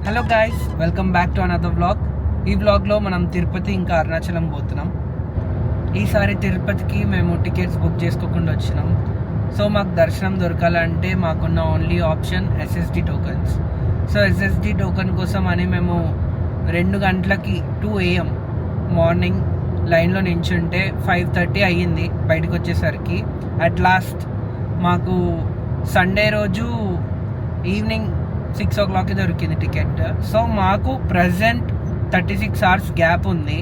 Hello guys, welcome back to another vlog. ఈ వ్లాగ్లో మనం తిరుపతి ఇంకా అరుణాచలం పోతున్నాం. ఈసారి తిరుపతికి మేము టికెట్స్ బుక్ చేసుకోకుండా వచ్చినాం. సో మాకు దర్శనం దొరకాలంటే మాకున్న only option SSD tokens. So SSD token కోసం అని మేము 2 గంటలకి 2 AM మార్నింగ్ లైన్లో నించుంటే 5:30 అయ్యింది బయటకు వచ్చేసరికి. అట్ లాస్ట్ మాకు సండే రోజు ఈవినింగ్ 6 o'clockకి దొరికింది టికెట్. సో మాకు ప్రజెంట్ 36 hours గ్యాప్ ఉంది.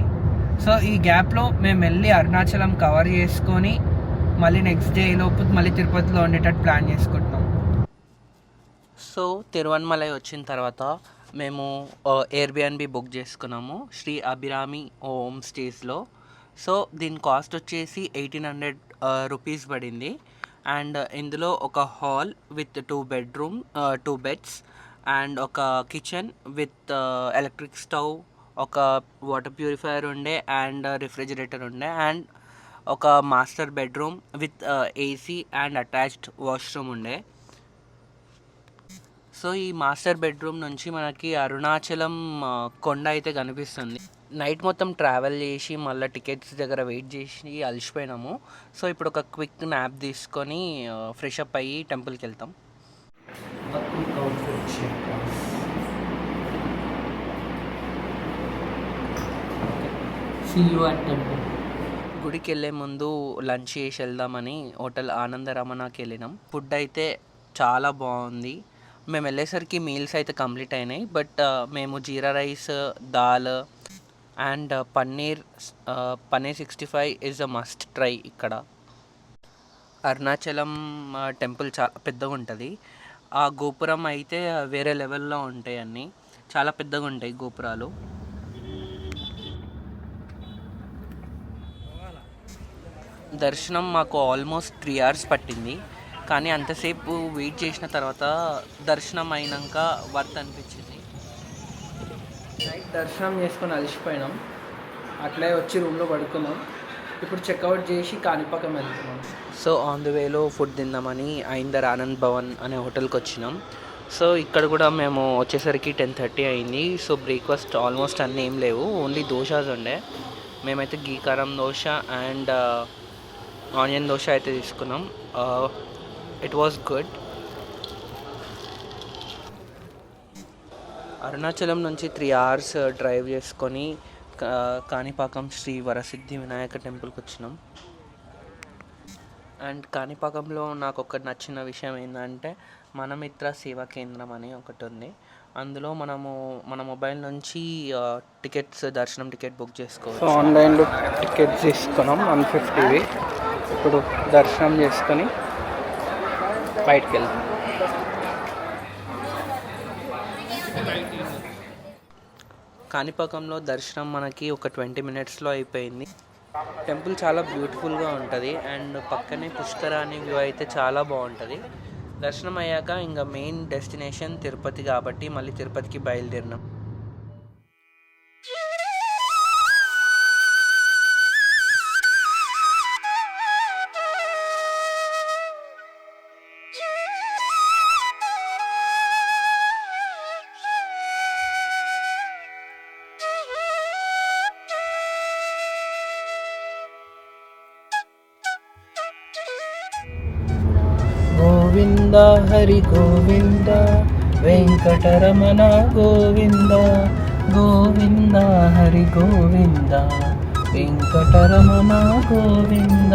సో ఈ గ్యాప్లో మేము వెళ్ళి అరుణాచలం కవర్ చేసుకొని మళ్ళీ నెక్స్ట్ డే లోపు మళ్ళీ తిరుపతిలో ఉండేటట్టు ప్లాన్ చేసుకుంటున్నాం. సో తిరువన్మలై వచ్చిన తర్వాత మేము ఎయిర్బిఎన్బి బుక్ చేసుకున్నాము శ్రీ అభిరామి హోమ్ స్టేస్లో. సో దీని కాస్ట్ వచ్చేసి 1800 రూపీస్ పడింది. అండ్ ఇందులో ఒక hall with 2 bedroom 2 beds and ఒక కిచెన్ విత్ ఎలక్ట్రిక్ స్టవ్, ఒక వాటర్ ప్యూరిఫైయర్ ఉండే అండ్ రిఫ్రిజిరేటర్ ఉండే అండ్ ఒక master bedroom with AC and attached washroom ఉండే. సో ఈ మాస్టర్ బెడ్రూమ్ నుంచి మనకి అరుణాచలం కొండ అయితే కనిపిస్తుంది. నైట్ మొత్తం ట్రావెల్ చేసి మళ్ళీ టికెట్స్ దగ్గర వెయిట్ చేసి అలసిపోయినాము. సో ఇప్పుడు ఒక క్విక్ న్యాప్ తీసుకొని ఫ్రెష్ అప్ అయ్యి టెంపుల్కి వెళ్తాం. గుడికి వెళ్ళే ముందు లంచ్ చేసి వెళ్దామని హోటల్ ఆనంద రమణకి వెళ్ళినాం. ఫుడ్ అయితే చాలా బాగుంది. మేము వెళ్ళేసరికి మీల్స్ అయితే కంప్లీట్ అయినాయి. బట్ మేము jeera rice, dal and paneer 65 is a must try. ఇక్కడ అరుణాచలం టెంపుల్ చాలా పెద్దగా ఉంటుంది. ఆ గోపురం అయితే వేరే లెవెల్లో ఉంటాయి, అన్నీ చాలా పెద్దగా ఉంటాయి గోపురాలు. దర్శనం మాకు ఆల్మోస్ట్ 3 hours పట్టింది. కానీ అంతసేపు వెయిట్ చేసిన తర్వాత దర్శనం అయినాక వర్త్ అనిపించింది. నైట్ దర్శనం చేసుకొని అలసిపోయినాం. అట్లే వచ్చి రూమ్లో పడుకున్నాం. ఇప్పుడు చెక్అవుట్ చేసి కాణిపాకం వెళ్తున్నాం. సో ఆన్ ది వేలో ఫుడ్ తిందామని ఐందర్ ఆనంద్ భవన్ అనే హోటల్కి వచ్చినాం. సో ఇక్కడ కూడా మేము వచ్చేసరికి 10:30 అయింది. సో బ్రేక్ఫాస్ట్ ఆల్మోస్ట్ అన్నీ ఏం లేవు, ఓన్లీ దోశాస్ ఉండే. మేమైతే గీకారం దోశ అండ్ ఆనియన్ దోశ అయితే తీసుకున్నాం. It was good. అరుణాచలం నుంచి 3 hours డ్రైవ్ చేసుకొని కాణిపాకం శ్రీ వరసిద్ధి వినాయక టెంపుల్కి వచ్చినాం. అండ్ కాణిపాకంలో నాకు ఒకటి నచ్చిన విషయం ఏంటంటే మనమిత్ర సేవా కేంద్రం అని ఒకటి ఉంది. అందులో మనము మన మొబైల్ నుంచి టికెట్స్, దర్శనం టికెట్ బుక్ చేసుకోవచ్చు. ఆన్లైన్లో టికెట్స్ తీసుకున్నాం 150వి. ఇప్పుడు దర్శనం చేసుకొని బయటికి వెళ్తాం. కాణిపాకంలో దర్శనం మనకి ఒక 20 minutesలో అయిపోయింది. టెంపుల్ చాలా బ్యూటిఫుల్గా ఉంటుంది అండ్ పక్కనే పుష్కరాని వ్యూ అయితే చాలా బాగుంటుంది. దర్శనం అయ్యాక ఇంకా మెయిన్ డెస్టినేషన్ తిరుపతి కాబట్టి మళ్ళీ తిరుపతికి బయలుదేరినాం. గోవింద హరి గోవింద వెంకటరమణ గోవింద, గోవింద హరి గోవింద వెంకటరమణ గోవింద.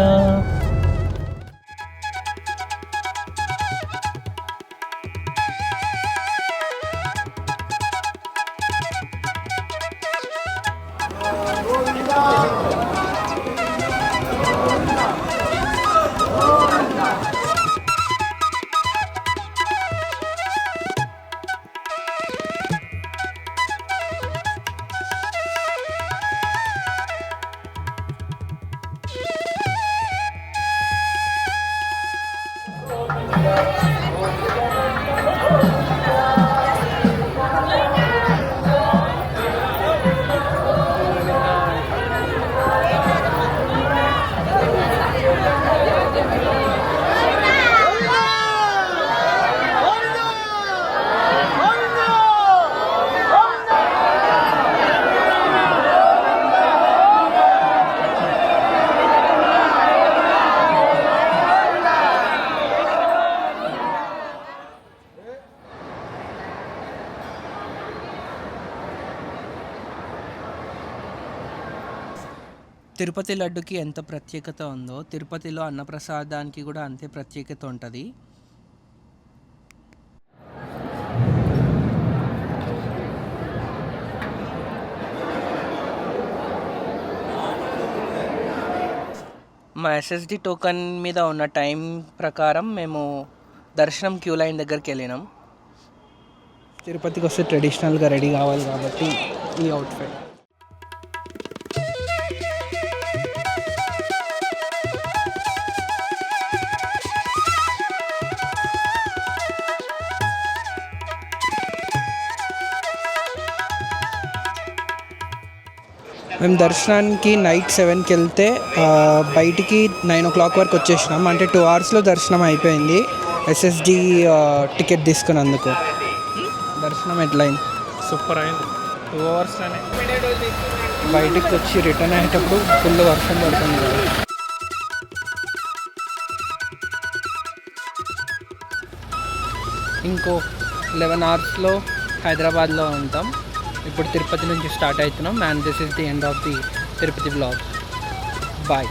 తిరుపతి లడ్డుకి ఎంత ప్రత్యేకత ఉందో తిరుపతిలో అన్నప్రసాదానికి కూడా అంతే ప్రత్యేకత ఉంటుంది. మా ఎస్ఎస్డి టోకన్ మీద ఉన్న టైం ప్రకారం మేము దర్శనం క్యూ లైన్ దగ్గరికి వెళ్ళినాం. తిరుపతికి వస్తే ట్రెడిషనల్గా రెడీ కావాలి కాబట్టి ఈ అవుట్ఫిట్. మేము దర్శనానికి నైట్ 7కి వెళ్తే బయటికి 9 o'clock వరకు వచ్చేసినాం. అంటే 2 hours దర్శనం అయిపోయింది ఎస్ఎస్డి టికెట్ తీసుకున్నందుకు. దర్శనం ఎట్లయింది? సూపర్ అయింది. 2 hours బయటికి వచ్చి రిటర్న్ అయ్యేటప్పుడు ఫుల్ వర్షం పడుతుంది కదా. ఇంకో 11 hours హైదరాబాద్లో ఉంటాం. ఇప్పుడు తిరుపతి నుంచి స్టార్ట్ అవుతున్నాం. And this is the end of the Tirupati vlog. Bye.